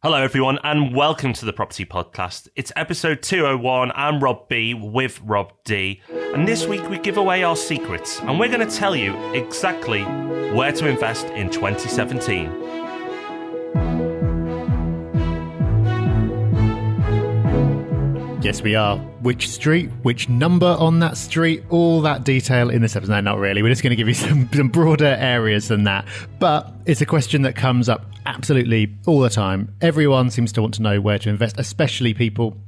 Hello, everyone, and welcome to the Property Podcast. It's episode 201. I'm Rob B with Rob D. And this week we give away our secrets, and we're going to tell you exactly where to invest in 2017. Yes, we are. Which street, which number on that street, all that detail in this episode. No, not really. We're just going to give you some broader areas than that. But it's a question that comes up absolutely all the time. Everyone seems to want to know where to invest, especially people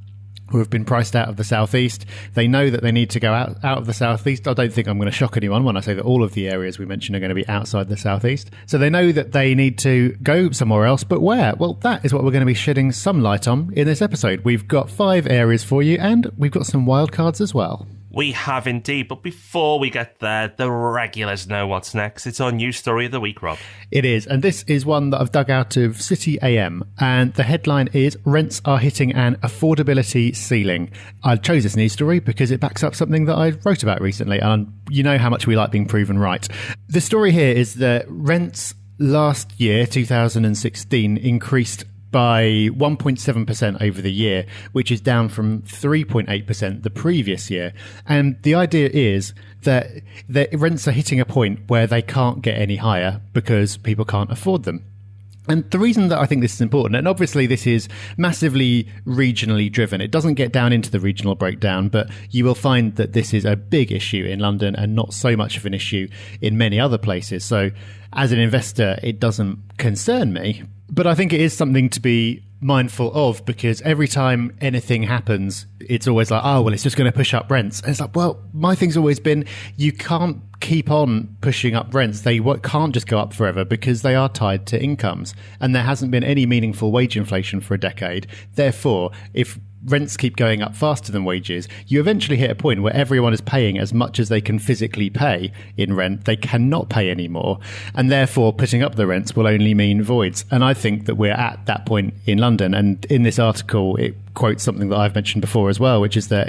who have been priced out of the southeast. They know that they need to go out of the southeast. I don't think I'm going to shock anyone when I say that all of the areas we mentioned are going to be outside the southeast. So they know that they need to go somewhere else, but where? Well, that is what we're going to be shedding some light on in this episode. We've got 5 areas for you, and we've got some wildcards as well. We have indeed, but before we get there, the regulars know what's next. It's our news story of the week, Rob. It is, and this is one that I've dug out of City AM, and the headline is, Rents are hitting an affordability ceiling. I chose this news story because it backs up something that I wrote about recently, and you know how much we like being proven right. The story here is that rents last year, 2016, increased by 1.7% over the year, which is down from 3.8% the previous year. And the idea is that the rents are hitting a point where they can't get any higher because people can't afford them. And the reason that I think this is important, and obviously this is massively regionally driven, it doesn't get down into the regional breakdown, but you will find that this is a big issue in London and not so much of an issue in many other places. So as an investor, it doesn't concern me. But I think it is something to be mindful of, because every time anything happens, it's always like, oh, well, it's just going to push up rents. And it's like, well, my thing's always been, you can't keep on pushing up rents. They can't just go up forever because they are tied to incomes. And there hasn't been any meaningful wage inflation for a decade. Therefore, if rents keep going up faster than wages, you eventually hit a point where everyone is paying as much as they can physically pay in rent. They cannot pay anymore. And therefore, putting up the rents will only mean voids. And I think that we're at that point in London. And in this article, it quotes something that I've mentioned before as well, which is that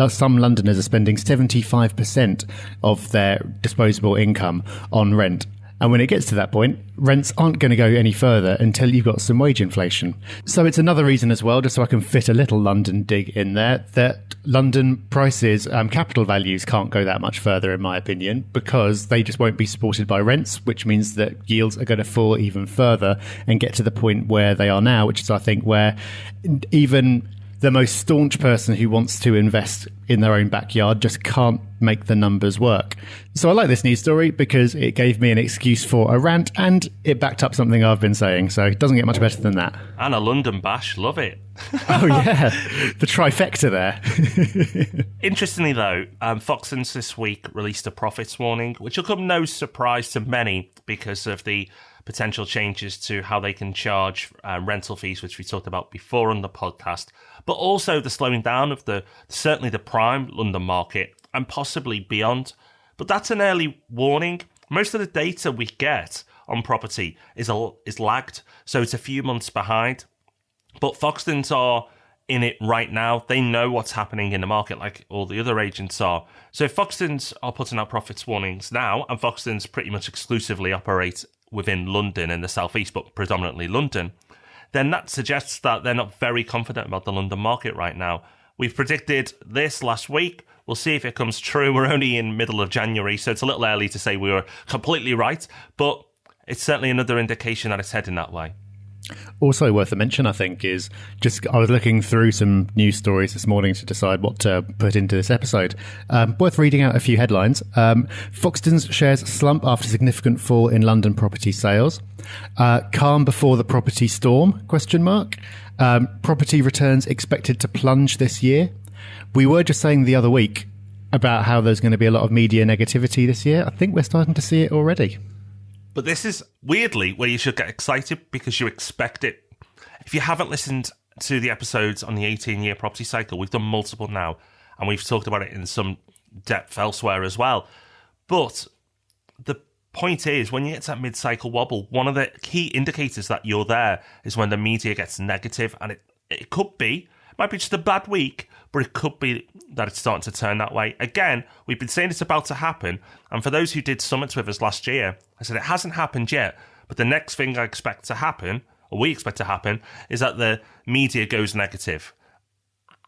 some Londoners are spending 75% of their disposable income on rent. And when it gets to that point, rents aren't going to go any further until you've got some wage inflation. So it's another reason as well, just so I can fit a little London dig in there, that London prices, capital values can't go that much further, in my opinion, because they just won't be supported by rents, which means that yields are going to fall even further and get to the point where they are now, which is, I think, where even the most staunch person who wants to invest in their own backyard just can't make the numbers work. So I like this news story because it gave me an excuse for a rant and it backed up something I've been saying. So it doesn't get much better than that. And a London bash, love it. Oh yeah, the trifecta there. Interestingly though, Foxtons this week released a profits warning, which will come no surprise to many because of the potential changes to how they can charge rental fees, which we talked about before on the podcast, but also the slowing down of certainly the prime London market and possibly beyond. But that's an early warning. Most of the data we get on property is lagged, so it's a few months behind. But Foxtons are in it right now. They know what's happening in the market like all the other agents are. So if Foxtons are putting out profits warnings now, and Foxtons pretty much exclusively operate within London and the southeast, but predominantly London, then that suggests that they're not very confident about the London market right now. We've predicted this last week. We'll see if it comes true. We're only in middle of January, so it's a little early to say we were completely right, but it's certainly another indication that it's heading that way. Also worth a mention, I think, is just I was looking through some news stories this morning to decide what to put into this episode. Worth reading out a few headlines. Foxtons shares slump after significant fall in London property sales. Calm before the property storm? ? Property returns expected to plunge this year. We were just saying the other week about how there's going to be a lot of media negativity this year. I think we're starting to see it already. But this is weirdly where you should get excited because you expect it. If you haven't listened to the episodes on the 18-year property cycle, we've done multiple now, and we've talked about it in some depth elsewhere as well. But the point is, when you get to that mid-cycle wobble, one of the key indicators that you're there is when the media gets negative, and it could be, might be just a bad week, but it could be that it's starting to turn that way. Again, we've been saying it's about to happen, and for those who did summits with us last year, I said it hasn't happened yet, but the next thing I expect to happen or we expect to happen, is that the media goes negative.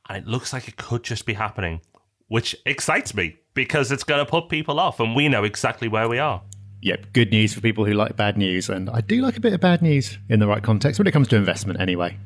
And it looks like it could just be happening, which excites me because it's going to put people off and we know exactly where we are. Yep, good news for people who like bad news. And I do like a bit of bad news in the right context when it comes to investment anyway.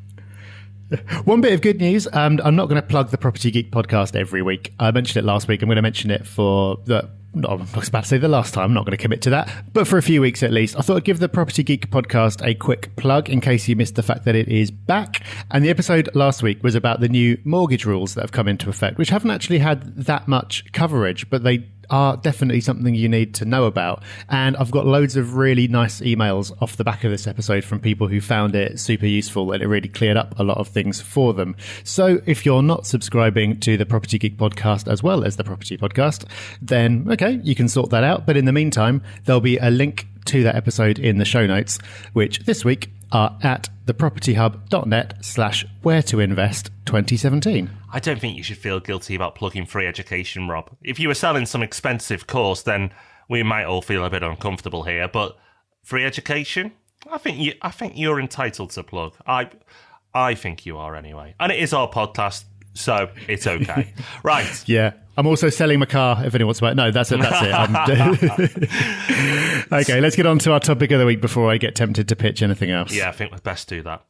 One bit of good news, and I'm not going to plug the Property Geek podcast every week. I mentioned it last week. I'm going to mention it for I was about to say the last time. I'm not going to commit to that. But for a few weeks at least, I thought I'd give the Property Geek podcast a quick plug in case you missed the fact that it is back. And the episode last week was about the new mortgage rules that have come into effect, which haven't actually had that much coverage, but they are definitely something you need to know about. And I've got loads of really nice emails off the back of this episode from people who found it super useful and it really cleared up a lot of things for them. So if you're not subscribing to the Property Geek podcast as well as the Property Podcast, then okay, you can sort that out. But in the meantime, there'll be a link to that episode in the show notes, which this week are at thepropertyhub.net/where-to-invest 2017. I don't think you should feel guilty about plugging free education, Rob. If you were selling some expensive course, then we might all feel a bit uncomfortable here. But free education, I think you're entitled to plug. I think you are anyway, and it is our podcast, so it's okay. Right? Yeah. I'm also selling my car if anyone wants to buy it. No, that's it. Okay, let's get on to our topic of the week before I get tempted to pitch anything else. Yeah, I think we'd best do that.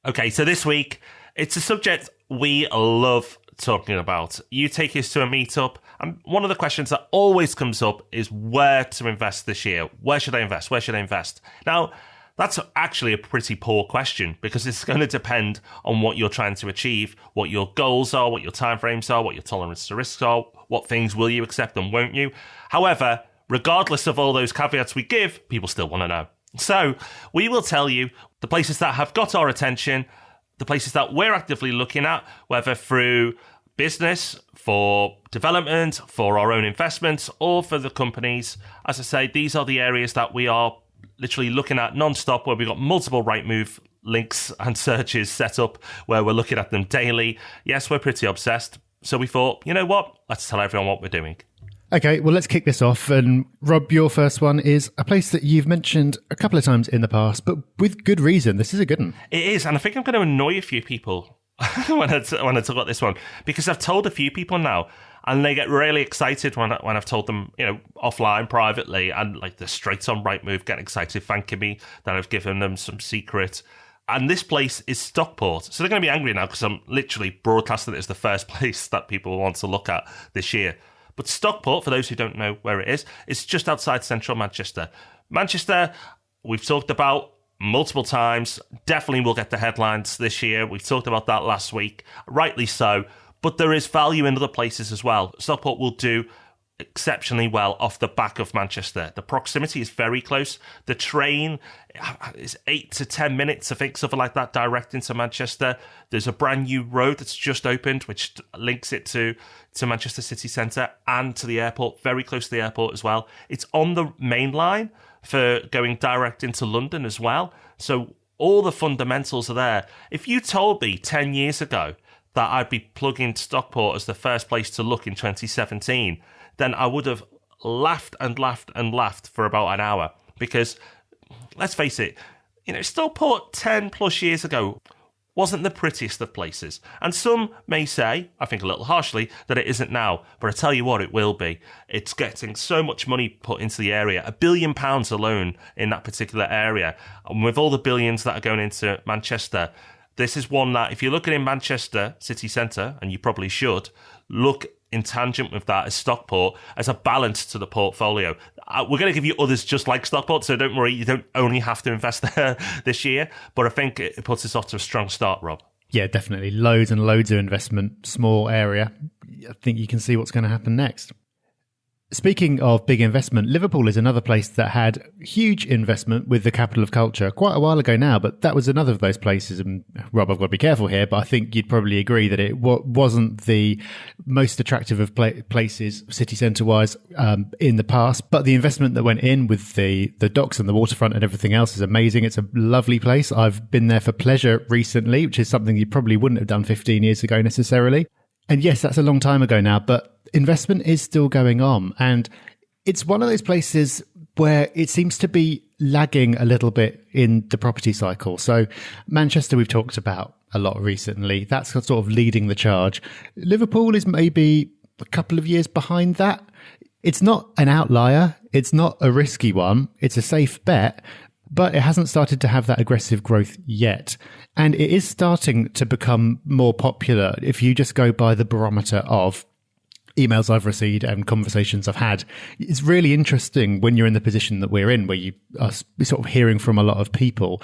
Okay, so this week, it's a subject we love talking about. You take us to a meetup, and one of the questions that always comes up is where to invest this year. Where should I invest? Where should I invest? Now, that's actually a pretty poor question because it's going to depend on what you're trying to achieve, what your goals are, what your timeframes are, what your tolerance to risks are, what things will you accept and won't you. However, regardless of all those caveats we give, people still want to know. So we will tell you the places that have got our attention, the places that we're actively looking at, whether through business, for development, for our own investments, or for the companies. As I say, these are the areas that we are literally looking at non-stop, where we've got multiple Rightmove links and searches set up where we're looking at them daily. Yes, we're pretty obsessed. So we thought, you know what? Let's tell everyone what we're doing. Okay, well, let's kick this off. And Rob, your first one is a place that you've mentioned a couple of times in the past, but with good reason. This is a good one. It is, and I think I'm going to annoy a few people when I talk about this one, because I've told a few people now, and they get really excited when I've told them, offline, privately, and like they're straight on Rightmove, getting excited, thanking me that I've given them some secret. And this place is Stockport. So they're going to be angry now because I'm literally broadcasting it as the first place that people want to look at this year. But Stockport, for those who don't know where it is just outside central Manchester. Manchester, we've talked about multiple times, definitely will get the headlines this year. We've talked about that last week, rightly so. But there is value in other places as well. Stockport will do exceptionally well off the back of Manchester. The proximity is very close. The train is 8 to 10 minutes, I think, something like that, direct into Manchester. There's a brand new road that's just opened, which links it to Manchester city centre and to the airport, very close to the airport as well. It's on the main line for going direct into London as well. So all the fundamentals are there. If you told me 10 years ago that I'd be plugging Stockport as the first place to look in 2017, then I would have laughed and laughed and laughed for about an hour. Because, let's face it, Stockport 10 plus years ago wasn't the prettiest of places. And some may say, I think a little harshly, that it isn't now. But I tell you what, it will be. It's getting so much money put into the area, £1 billion alone in that particular area. And with all the billions that are going into Manchester, this is one that, if you're looking in Manchester city centre, and you probably should, look in tangent with that as Stockport as a balance to the portfolio. We're going to give you others just like Stockport, so don't worry, you don't only have to invest there this year, but I think it puts us off to a strong start, Rob. Yeah, definitely. Loads and loads of investment, small area. I think you can see what's going to happen next. Speaking of big investment, Liverpool is another place that had huge investment with the capital of culture quite a while ago now, but that was another of those places. And Rob, I've got to be careful here, but I think you'd probably agree that it wasn't the most attractive of places city centre wise in the past. But the investment that went in with the docks and the waterfront and everything else is amazing. It's a lovely place. I've been there for pleasure recently, which is something you probably wouldn't have done 15 years ago necessarily. And yes, that's a long time ago now, but investment is still going on. And it's one of those places where it seems to be lagging a little bit in the property cycle. So Manchester, we've talked about a lot recently. That's sort of leading the charge. Liverpool is maybe a couple of years behind that. It's not an outlier. It's not a risky one. It's a safe bet, but it hasn't started to have that aggressive growth yet. And it is starting to become more popular if you just go by the barometer of emails I've received and conversations I've had. It's really interesting when you're in the position that we're in, where you are sort of hearing from a lot of people.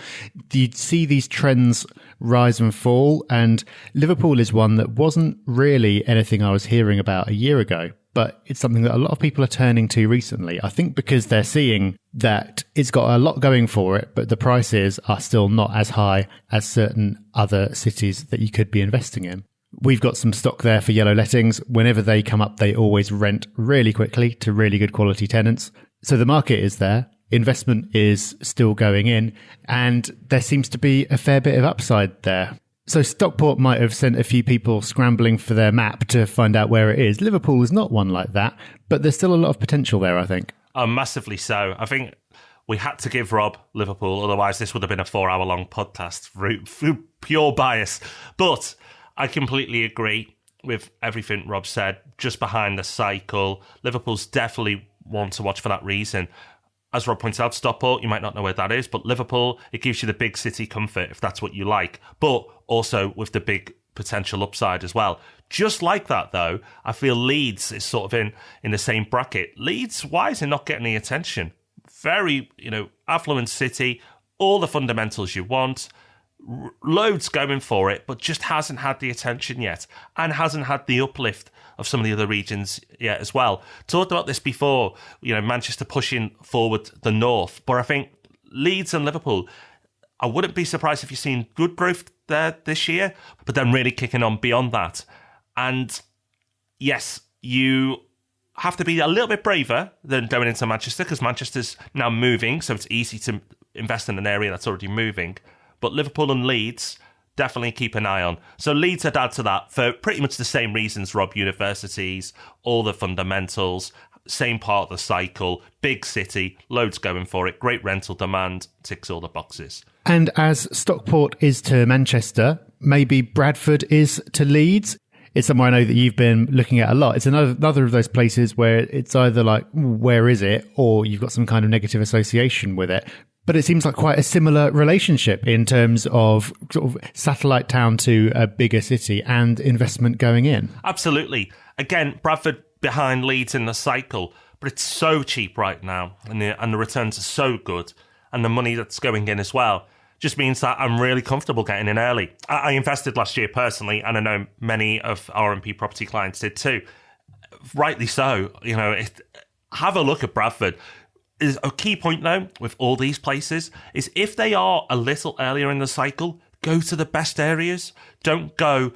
You see these trends rise and fall, and Liverpool is one that wasn't really anything I was hearing about a year ago, but it's something that a lot of people are turning to recently. I think because they're seeing that it's got a lot going for it, but the prices are still not as high as certain other cities that you could be investing in. We've got some stock there for yellow lettings. Whenever they come up, they always rent really quickly to really good quality tenants. So the market is there. Investment is still going in, and there seems to be a fair bit of upside there. So Stockport might have sent a few people scrambling for their map to find out where it is. Liverpool is not one like that, but there's still a lot of potential there, I think. Oh, massively so. I think we had to give Rob Liverpool, otherwise this would have been a 4-hour-long podcast through pure bias. But I completely agree with everything Rob said. Just behind the cycle, Liverpool's definitely one to watch for that reason. As Rob pointed out, Stockport, you might not know where that is, but Liverpool, it gives you the big city comfort if that's what you like, but also with the big potential upside as well. Just like that, though, I feel Leeds is sort of in the same bracket. Leeds, why is it not getting the attention? Very, affluent city, all the fundamentals you want, loads going for it, but just hasn't had the attention yet and hasn't had the uplift of some of the other regions yet as well. Talked about this before, Manchester pushing forward the north, but I think Leeds and Liverpool, I wouldn't be surprised if you've seen good growth there this year, but then really kicking on beyond that. And yes, you have to be a little bit braver than going into Manchester, because Manchester's now moving, so it's easy to invest in an area that's already moving. But Liverpool and Leeds, definitely keep an eye on. So Leeds I'd add to that for pretty much the same reasons, Rob. Universities, all the fundamentals, same part of the cycle, big city, loads going for it, great rental demand, ticks all the boxes. And as Stockport is to Manchester, maybe Bradford is to Leeds. It's somewhere I know that you've been looking at a lot. It's another of those places where it's either like, where is it? Or you've got some kind of negative association with it. But it seems like quite a similar relationship in terms of sort of satellite town to a bigger city and investment going in. Absolutely. Again, Bradford behind Leeds in the cycle, but it's so cheap right now, and the returns are so good, and the money that's going in as well just means that I'm really comfortable getting in early. I invested last year personally, and I know many of our RMP property clients did too. Rightly so. Have a look at Bradford. Is a key point, though, with all these places, is if they are a little earlier in the cycle, go to the best areas. Don't go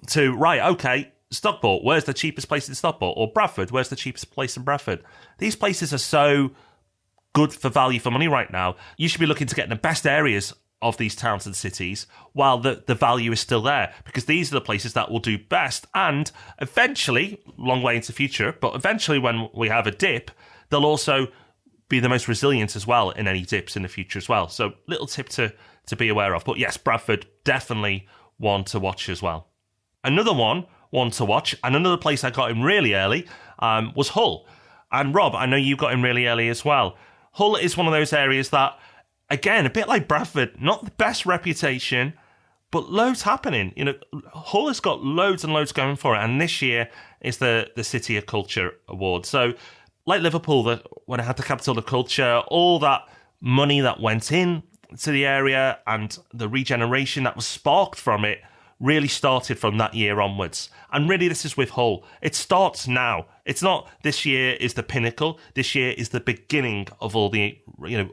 to, Stockport, where's the cheapest place in Stockport? Or Bradford, where's the cheapest place in Bradford? These places are so good for value for money right now. You should be looking to get in the best areas of these towns and cities while the value is still there, because these are the places that will do best. And eventually, long way into the future, but eventually when we have a dip, they'll also be the most resilient as well in any dips in the future as well. So little tip to be aware of. But yes, Bradford, definitely one to watch as well. Another one to watch, and another place I got in really early was Hull. And Rob, I know you got in really early as well. Hull is one of those areas that, again, a bit like Bradford, not the best reputation, but loads happening. Hull has got loads and loads going for it. And this year is the City of Culture Award. So like Liverpool, when it had the capital of culture, all that money that went in to the area and the regeneration that was sparked from it really started from that year onwards. And really, this is with Hull. It starts now. It's not this year is the pinnacle. This year is the beginning of all the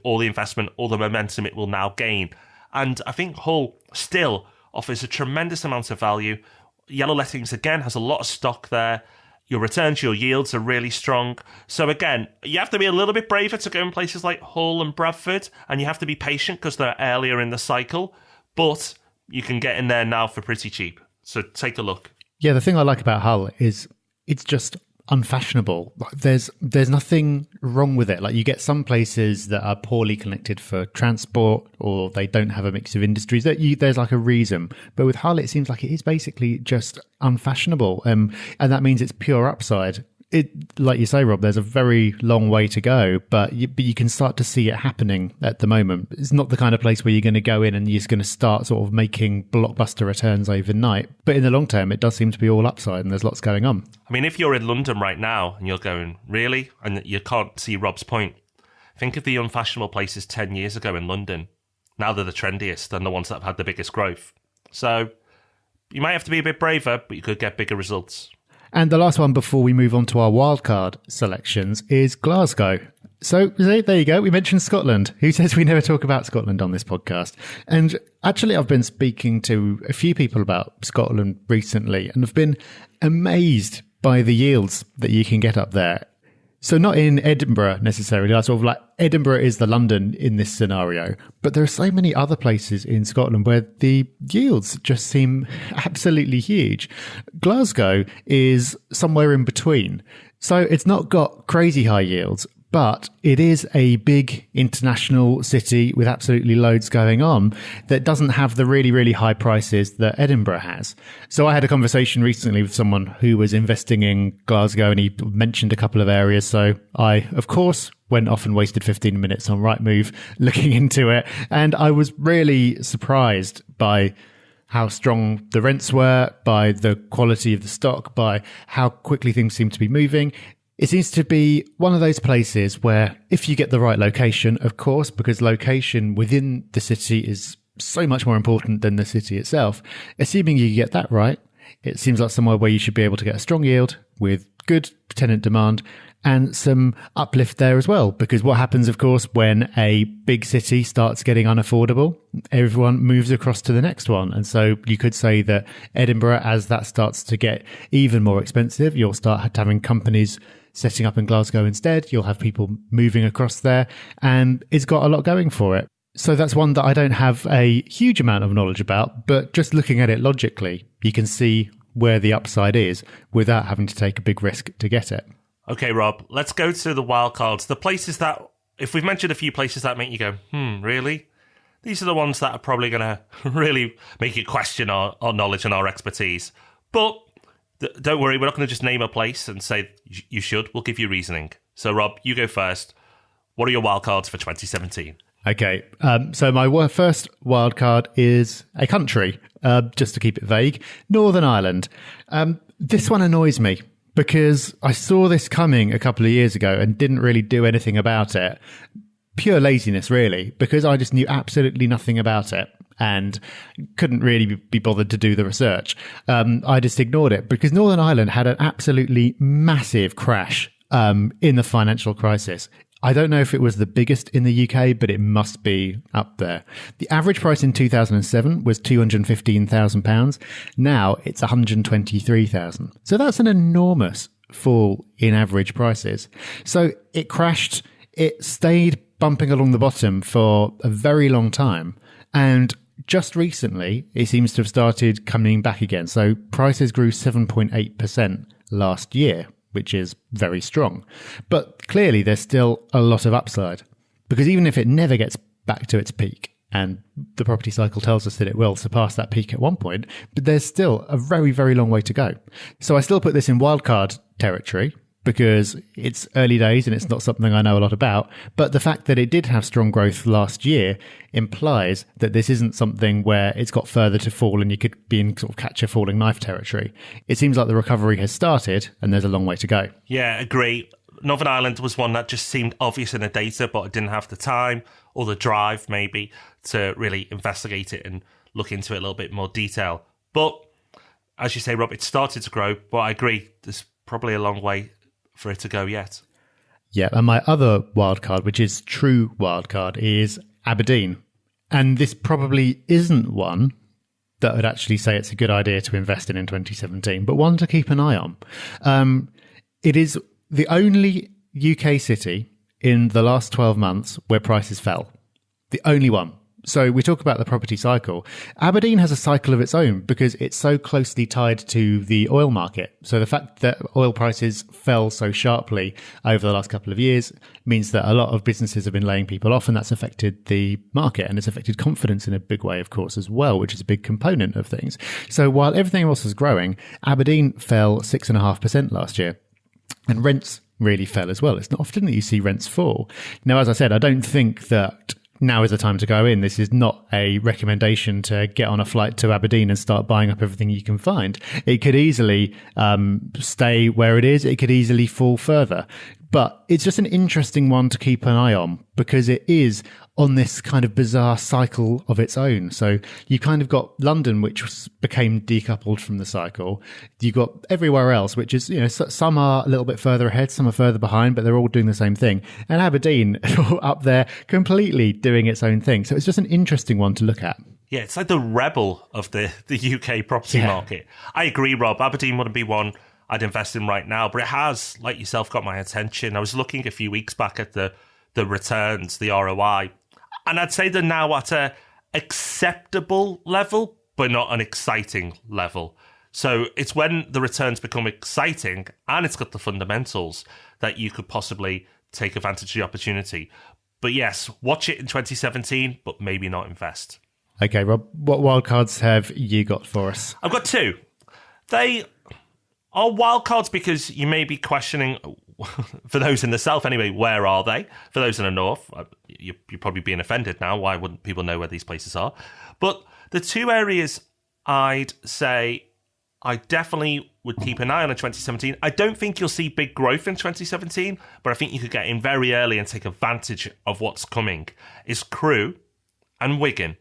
investment, all the momentum it will now gain. And I think Hull still offers a tremendous amount of value. Yellow Lettings, again, has a lot of stock there. Your returns, your yields are really strong. So again, you have to be a little bit braver to go in places like Hull and Bradford, and you have to be patient because they're earlier in the cycle, but you can get in there now for pretty cheap. So take a look. Yeah, the thing I like about Hull is it's just unfashionable. Like, there's nothing wrong with it. Like, you get some places that are poorly connected for transport, or they don't have a mix of industries. There's like a reason. But with Hull, it seems like it is basically just unfashionable, and that means it's pure upside. It, like you say, Rob, there's a very long way to go, but you can start to see it happening at the moment. It's not the kind of place where you're going to go in and you're just going to start sort of making blockbuster returns overnight. But in the long term, it does seem to be all upside, and there's lots going on. I mean, if you're in London right now and you're going, really? And you can't see Rob's point. Think of the unfashionable places 10 years ago in London. Now they're the trendiest and the ones that have had the biggest growth. So you might have to be a bit braver, but you could get bigger results. And the last one before we move on to our wildcard selections is Glasgow. So there you go. We mentioned Scotland. Who says we never talk about Scotland on this podcast? And actually, I've been speaking to a few people about Scotland recently, and I've been amazed by the yields that you can get up there. So not in Edinburgh necessarily. I sort of like Edinburgh is the London in this scenario, but there are so many other places in Scotland where the yields just seem absolutely huge. Glasgow is somewhere in between. So it's not got crazy high yields, but it is a big international city with absolutely loads going on that doesn't have the really, really high prices that Edinburgh has. So I had a conversation recently with someone who was investing in Glasgow, and he mentioned a couple of areas. So I, of course, went off and wasted 15 minutes on Rightmove looking into it. And I was really surprised by how strong the rents were, by the quality of the stock, by how quickly things seem to be moving. It seems to be one of those places where if you get the right location, of course, because location within the city is so much more important than the city itself. Assuming you get that right, it seems like somewhere where you should be able to get a strong yield with good tenant demand and some uplift there as well. Because what happens, of course, when a big city starts getting unaffordable, everyone moves across to the next one. And so you could say that Edinburgh, as that starts to get even more expensive, you'll start having companies setting up in Glasgow instead. You'll have people moving across there, and it's got a lot going for it. So that's one that I don't have a huge amount of knowledge about, but just looking at it logically, you can see where the upside is without having to take a big risk to get it. Okay, Rob, let's go to the wildcards. The places that, if we've mentioned a few places that make you go, really? These are the ones that are probably going to really make you question our knowledge and our expertise. But don't worry, we're not going to just name a place and say you should. We'll give you reasoning. So, Rob, you go first. What are your wildcards for 2017? Okay, so my first wildcard is a country, just to keep it vague, Northern Ireland. This one annoys me because I saw this coming a couple of years ago and didn't really do anything about it. Pure laziness, really, because I just knew absolutely nothing about it and couldn't really be bothered to do the research. I just ignored it because Northern Ireland had an absolutely massive crash in the financial crisis. I don't know if it was the biggest in the UK, but it must be up there. The average price in 2007 was £215,000. Now it's £123,000. So that's an enormous fall in average prices. So it crashed. It stayed bumping along the bottom for a very long time. And just recently, it seems to have started coming back again. So prices grew 7.8% last year, which is very strong. But clearly, there's still a lot of upside. Because even if it never gets back to its peak, and the property cycle tells us that it will surpass that peak at one point, but there's still a very, very long way to go. So I still put this in wildcard territory, because it's early days and it's not something I know a lot about. But the fact that it did have strong growth last year implies that this isn't something where it's got further to fall and you could be in sort of catch a falling knife territory. It seems like the recovery has started and there's a long way to go. Yeah, agree. Northern Ireland was one that just seemed obvious in the data, but I didn't have the time or the drive maybe to really investigate it and look into it a little bit more detail. But as you say, Rob, it started to grow, but I agree, there's probably a long way for it to go yet. Yeah, and my other wildcard, which is true wildcard, is Aberdeen. And this probably isn't one that would actually say it's a good idea to invest in 2017, but one to keep an eye on. It is the only UK city in the last 12 months where prices fell. The only one. So we talk about the property cycle. Aberdeen has a cycle of its own because it's so closely tied to the oil market. So the fact that oil prices fell so sharply over the last couple of years means that a lot of businesses have been laying people off, and that's affected the market, and it's affected confidence in a big way, of course, as well, which is a big component of things. So while everything else was growing, Aberdeen fell 6.5% last year, and rents really fell as well. It's not often that you see rents fall. Now, as I said, I don't think that now is the time to go in. This is not a recommendation to get on a flight to Aberdeen and start buying up everything you can find. It could easily stay where it is. It could easily fall further. But it's just an interesting one to keep an eye on because it is on this kind of bizarre cycle of its own. So you kind of got London, which became decoupled from the cycle. You got everywhere else, which is, some are a little bit further ahead, some are further behind, but they're all doing the same thing. And Aberdeen up there completely doing its own thing. So it's just an interesting one to look at. Yeah, it's like the rebel of the UK property market. I agree, Rob. Aberdeen wouldn't be one I'd invest in right now, but it has, like yourself, got my attention. I was looking a few weeks back at the returns, the ROI, and I'd say they're now at a acceptable level, but not an exciting level. So it's when the returns become exciting and it's got the fundamentals that you could possibly take advantage of the opportunity. But yes, watch it in 2017, but maybe not invest. Okay, Rob, what wildcards have you got for us? I've got two. They are wildcards because you may be questioning, for those in the south anyway, where are they? For those in the north, you're probably being offended now. Why wouldn't people know where these places are? But the two areas I'd say I definitely would keep an eye on in 2017. I don't think you'll see big growth in 2017, but I think you could get in very early and take advantage of what's coming, is Crewe and Wigan.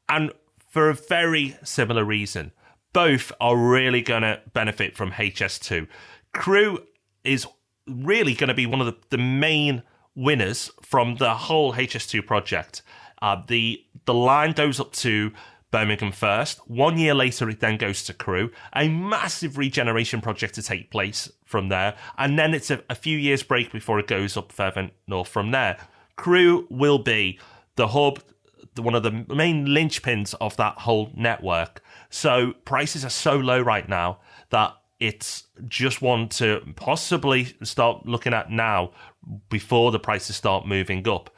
And for a very similar reason. Both are really going to benefit from HS2. Crewe is really going to be one of the main winners from the whole HS2 project. The line goes up to Birmingham first. 1 year later, it then goes to Crewe. A massive regeneration project to take place from there. And then it's a few years break before it goes up further north from there. Crewe will be the hub, one of the main linchpins of that whole network. So prices are so low right now that it's just one to possibly start looking at now before the prices start moving up.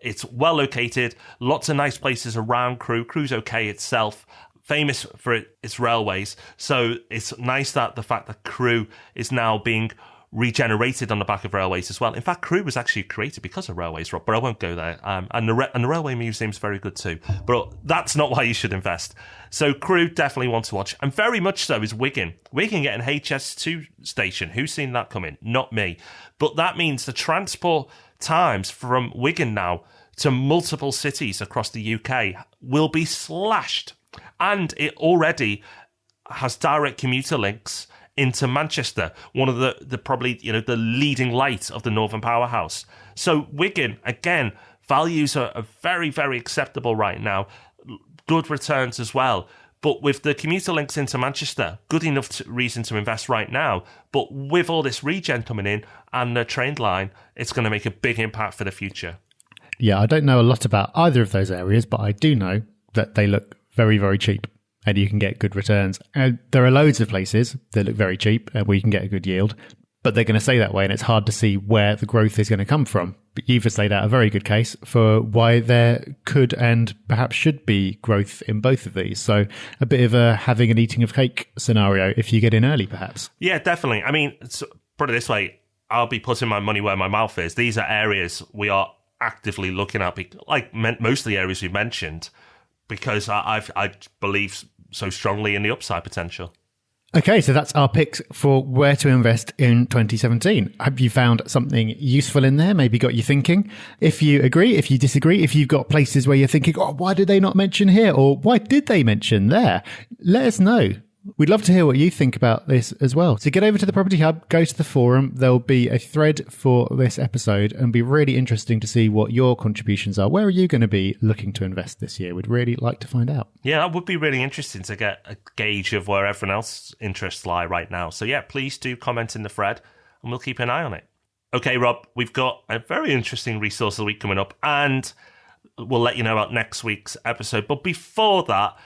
It's well located, lots of nice places around Crewe. Crewe's okay itself, famous for its railways. So it's nice that the fact that Crewe is now being regenerated on the back of railways as well. In fact, Crewe was actually created because of railways, Rob, but I won't go there. And the Railway Museum's very good too. But that's not why you should invest. So Crewe definitely want to watch. And very much so is Wigan. Wigan getting HS2 station. Who's seen that coming? Not me. But that means the transport times from Wigan now to multiple cities across the UK will be slashed. And it already has direct commuter links into Manchester, one of the probably, the leading light of the Northern Powerhouse. So Wigan, again, values are very, very acceptable right now. Good returns as well. But with the commuter links into Manchester, good enough reason to invest right now. But with all this regen coming in and the train line, it's going to make a big impact for the future. Yeah, I don't know a lot about either of those areas, but I do know that they look very, very cheap. And you can get good returns. And there are loads of places that look very cheap where you can get a good yield, but they're going to stay that way, and it's hard to see where the growth is going to come from. But you've just laid out a very good case for why there could and perhaps should be growth in both of these. So a bit of a having and eating of cake scenario if you get in early, perhaps. Yeah, definitely. I mean, put it this way, I'll be putting my money where my mouth is. These are areas we are actively looking at, like most of the areas we mentioned, because I believe so strongly in the upside potential. Okay, so that's our picks for where to invest in 2017. Have you found something useful in there? Maybe got you thinking? If you agree, if you disagree, if you've got places where you're thinking, oh, why did they not mention here? Or why did they mention there? Let us know. We'd love to hear what you think about this as well. So get over to the Property Hub, go to the forum. There'll be a thread for this episode and be really interesting to see what your contributions are. Where are you going to be looking to invest this year? We'd really like to find out. Yeah, that would be really interesting to get a gauge of where everyone else's interests lie right now. So yeah, please do comment in the thread and we'll keep an eye on it. Okay, Rob, we've got a very interesting resource of the week coming up, and we'll let you know about next week's episode. But before that,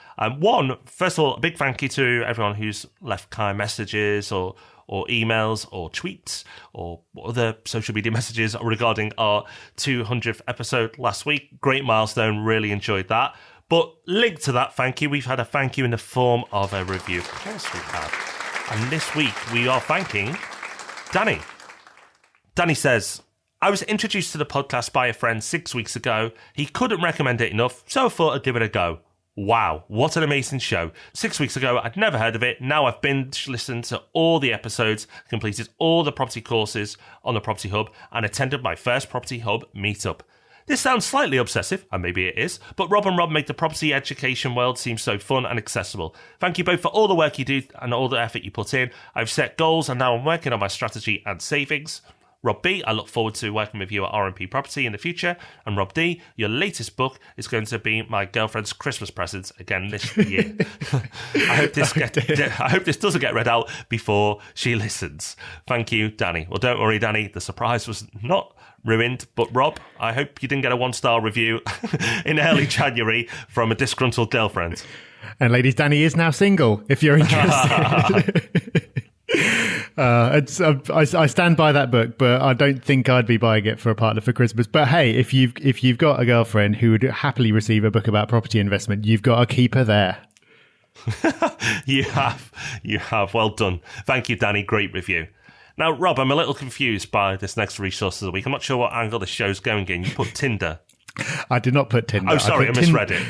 first of all, a big thank you to everyone who's left kind messages or emails or tweets or other social media messages regarding our 200th episode last week. Great milestone, really enjoyed that. But linked to that thank you, we've had a thank you in the form of a review. Of course we have. And this week we are thanking Danny. Danny says, I was introduced to the podcast by a friend 6 weeks ago. He couldn't recommend it enough, so I thought I'd give it a go. Wow, what an amazing show. 6 weeks ago, I'd never heard of it. Now I've binge listened to all the episodes, completed all the property courses on the Property Hub, and attended my first Property Hub meetup. This sounds slightly obsessive, and maybe it is, but Rob and Rob make the property education world seem so fun and accessible. Thank you both for all the work you do and all the effort you put in. I've set goals and now I'm working on my strategy and savings. Rob B, I look forward to working with you at RMP Property in the future. And Rob D, your latest book is going to be my girlfriend's Christmas present again this year. I hope this doesn't get read out before she listens. Thank you, Danny. Well, don't worry, Danny. The surprise was not ruined. But Rob, I hope you didn't get a 1-star review in early January from a disgruntled girlfriend. And ladies, Danny is now single, if you're interested. I stand by that book, but I don't think I'd be buying it for a partner for Christmas. But hey, if you've got a girlfriend who would happily receive a book about property investment, you've got to keep her there. You have. Well done. Thank you, Danny. Great review. Now, Rob, I'm a little confused by this next resource of the week. I'm not sure what angle the show's going in. You put Tinder. I did not put Tinder. Oh, sorry, I misread it.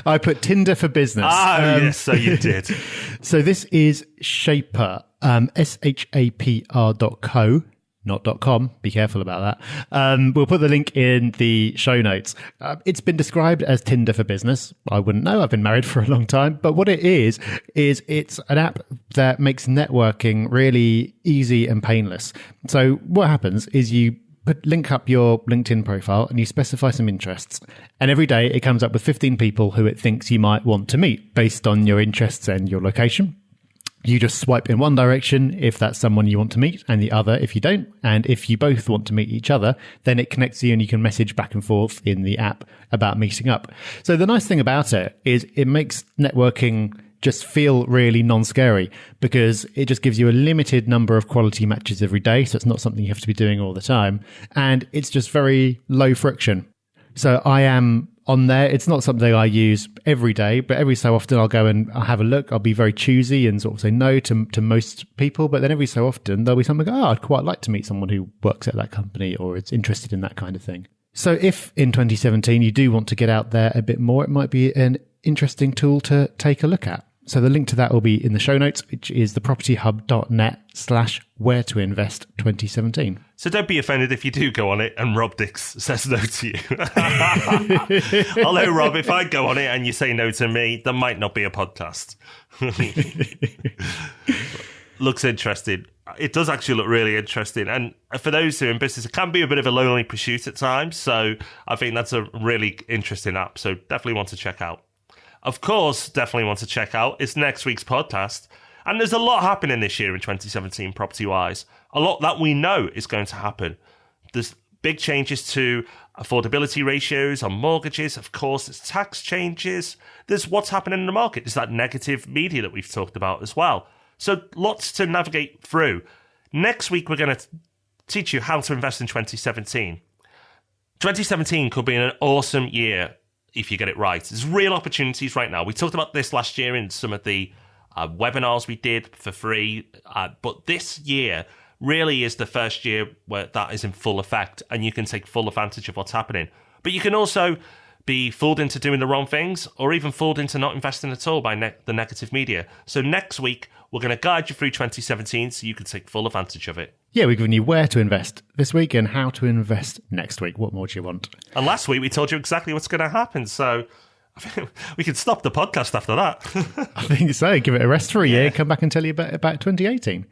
I put Tinder for business. Yes, so you did. So this is Shapr, SHAPR.co, not .com. Be careful about that. We'll put the link in the show notes. It's been described as Tinder for business. I wouldn't know. I've been married for a long time. But what it is it's an app that makes networking really easy and painless. So what happens is you link up your LinkedIn profile and you specify some interests. And every day it comes up with 15 people who it thinks you might want to meet based on your interests and your location. You just swipe in one direction if that's someone you want to meet and the other if you don't. And if you both want to meet each other, then it connects you and you can message back and forth in the app about meeting up. So the nice thing about it is it makes networking just feel really non-scary because it just gives you a limited number of quality matches every day. So it's not something you have to be doing all the time. And it's just very low friction. So I am on there. It's not something I use every day, but every so often I'll go and I'll have a look. I'll be very choosy and sort of say no to most people. But then every so often there'll be something, I'd quite like to meet someone who works at that company or is interested in that kind of thing. So if in 2017 you do want to get out there a bit more, it might be an interesting tool to take a look at. So the link to that will be in the show notes, which is thepropertyhub.net/where-to-invest-2017. So don't be offended if you do go on it and Rob Dix says no to you. Although, Rob, if I go on it and you say no to me, there might not be a podcast. Looks interesting. It does actually look really interesting. And for those who are in business, it can be a bit of a lonely pursuit at times. So I think that's a really interesting app. So definitely want to check out. Of course, definitely want to check out is next week's podcast. And there's a lot happening this year in 2017 property-wise. A lot that we know is going to happen. There's big changes to affordability ratios on mortgages. Of course, there's tax changes. There's what's happening in the market. There's that negative media that we've talked about as well. So lots to navigate through. Next week, we're going to teach you how to invest in 2017. 2017 could be an awesome year if you get it right. There's real opportunities right now. We talked about this last year in some of the webinars we did for free. But this year really is the first year where that is in full effect and you can take full advantage of what's happening. But you can also be fooled into doing the wrong things or even fooled into not investing at all by the negative media. So next week, we're going to guide you through 2017 so you can take full advantage of it. Yeah, we've given you where to invest this week and how to invest next week. What more do you want? And last week, we told you exactly what's going to happen. So I think we can stop the podcast after that. I think so. Give it a rest for a year. Come back and tell you about 2018.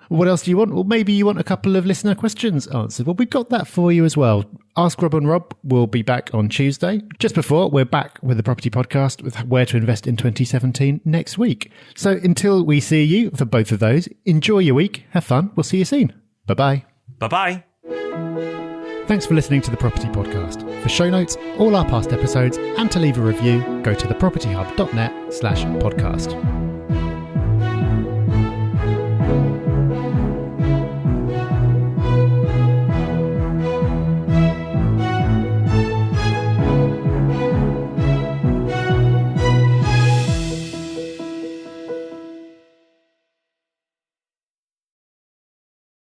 What else do you want? Well, maybe you want a couple of listener questions answered. Well, we've got that for you as well. Ask Rob and Rob will be back on Tuesday. Just before, we're back with the Property Podcast with Where to Invest in 2017 next week. So until we see you for both of those, enjoy your week. Have fun. We'll see you soon. Bye-bye. Bye-bye. Thanks for listening to The Property Podcast. For show notes, all our past episodes, and to leave a review, go to thepropertyhub.net/podcast.